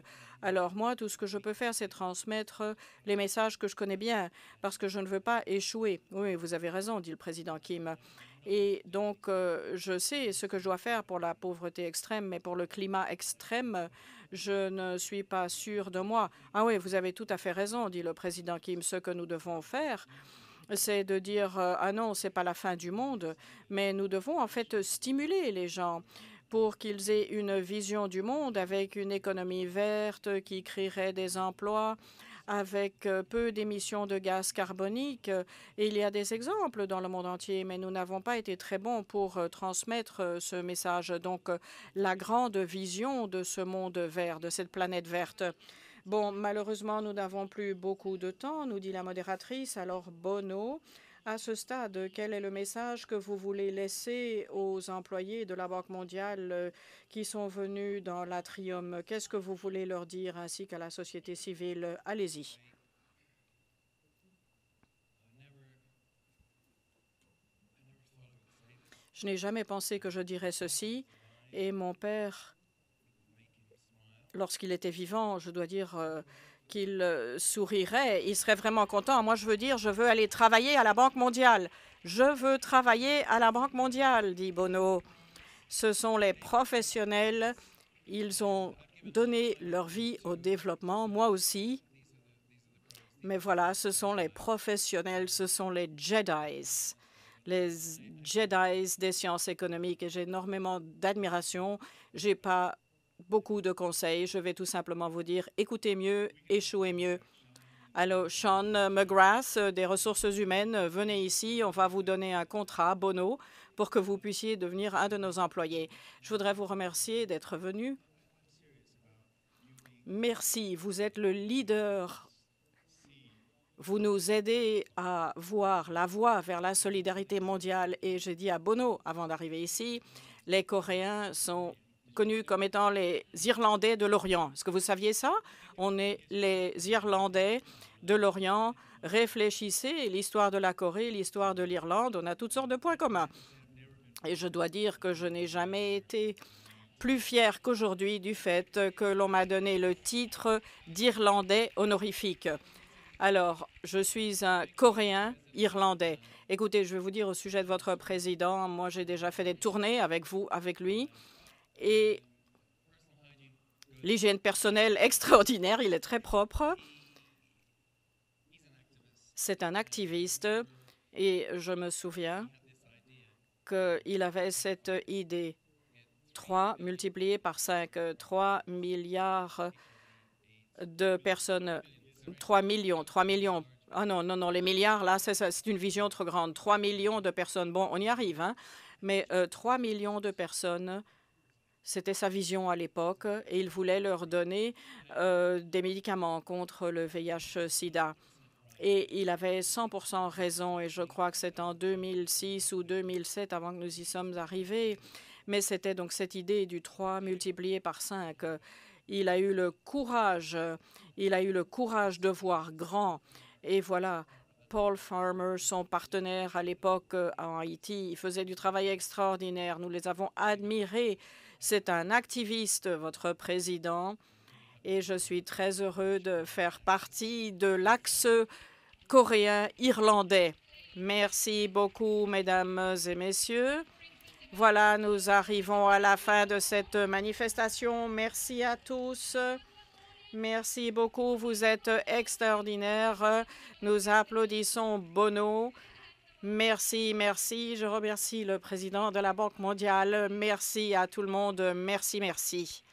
Alors moi, tout ce que je peux faire, c'est transmettre les messages que je connais bien, parce que je ne veux pas échouer. Oui, vous avez raison, dit le président Kim. Et donc, je sais ce que je dois faire pour la pauvreté extrême, mais pour le climat extrême, je ne suis pas sûre de moi. Ah oui, vous avez tout à fait raison, dit le président Kim. Ce que nous devons faire, c'est de dire ah non, c'est pas la fin du monde, mais nous devons en fait stimuler les gens pour qu'ils aient une vision du monde avec une économie verte qui créerait des emplois avec peu d'émissions de gaz carbonique. Et il y a des exemples dans le monde entier, mais nous n'avons pas été très bons pour transmettre ce message. Donc, la grande vision de ce monde vert, de cette planète verte. Bon, malheureusement, nous n'avons plus beaucoup de temps, nous dit la modératrice. Alors, Bono, à ce stade, quel est le message que vous voulez laisser aux employés de la Banque mondiale qui sont venus dans l'atrium? Qu'est-ce que vous voulez leur dire, ainsi qu'à la société civile? Allez-y. Je n'ai jamais pensé que je dirais ceci, et mon père, lorsqu'il était vivant, je dois dire qu'il sourirait. Il serait vraiment content. Moi, je veux dire, je veux aller travailler à la Banque mondiale. Je veux travailler à la Banque mondiale, dit Bono. Ce sont les professionnels. Ils ont donné leur vie au développement, moi aussi. Mais voilà, ce sont les professionnels, ce sont les Jedis des sciences économiques. Et j'ai énormément d'admiration. J'ai pas beaucoup de conseils. Je vais tout simplement vous dire, écoutez mieux, échouez mieux. Alors, Sean McGrath, des ressources humaines, venez ici. On va vous donner un contrat, Bono, pour que vous puissiez devenir un de nos employés. Je voudrais vous remercier d'être venu. Merci. Vous êtes le leader. Vous nous aidez à voir la voie vers la solidarité mondiale. Et j'ai dit à Bono, avant d'arriver ici, les Coréens sont connus comme étant les Irlandais de l'Orient. Est-ce que vous saviez ça? On est les Irlandais de l'Orient. Réfléchissez, l'histoire de la Corée, l'histoire de l'Irlande, on a toutes sortes de points communs. Et je dois dire que je n'ai jamais été plus fière qu'aujourd'hui du fait que l'on m'a donné le titre d'Irlandais honorifique. Alors, je suis un Coréen irlandais. Écoutez, je vais vous dire au sujet de votre président, moi j'ai déjà fait des tournées avec vous, avec lui, et l'hygiène personnelle extraordinaire, il est très propre. C'est un activiste et je me souviens qu'il avait cette idée. 3 multiplié par 5, 3 milliards de personnes, 3 millions. Ah non, non, non, les milliards, là, c'est une vision trop grande. 3 millions de personnes, bon, on y arrive, hein, mais 3 millions de personnes, c'était sa vision à l'époque, et il voulait leur donner des médicaments contre le VIH-Sida. Et il avait 100% raison, et je crois que c'est en 2006 ou 2007, avant que nous y sommes arrivés. Mais c'était donc cette idée du 3 multiplié par 5. Il a eu le courage de voir grand. Et voilà, Paul Farmer, son partenaire à l'époque en Haïti, il faisait du travail extraordinaire. Nous les avons admirés. C'est un activiste, votre président. Et je suis très heureux de faire partie de l'axe coréen-irlandais. Merci beaucoup, mesdames et messieurs. Voilà, nous arrivons à la fin de cette manifestation. Merci à tous. Merci beaucoup. Vous êtes extraordinaires. Nous applaudissons Bono. Merci, merci. Je remercie le président de la Banque mondiale. Merci à tout le monde. Merci, merci.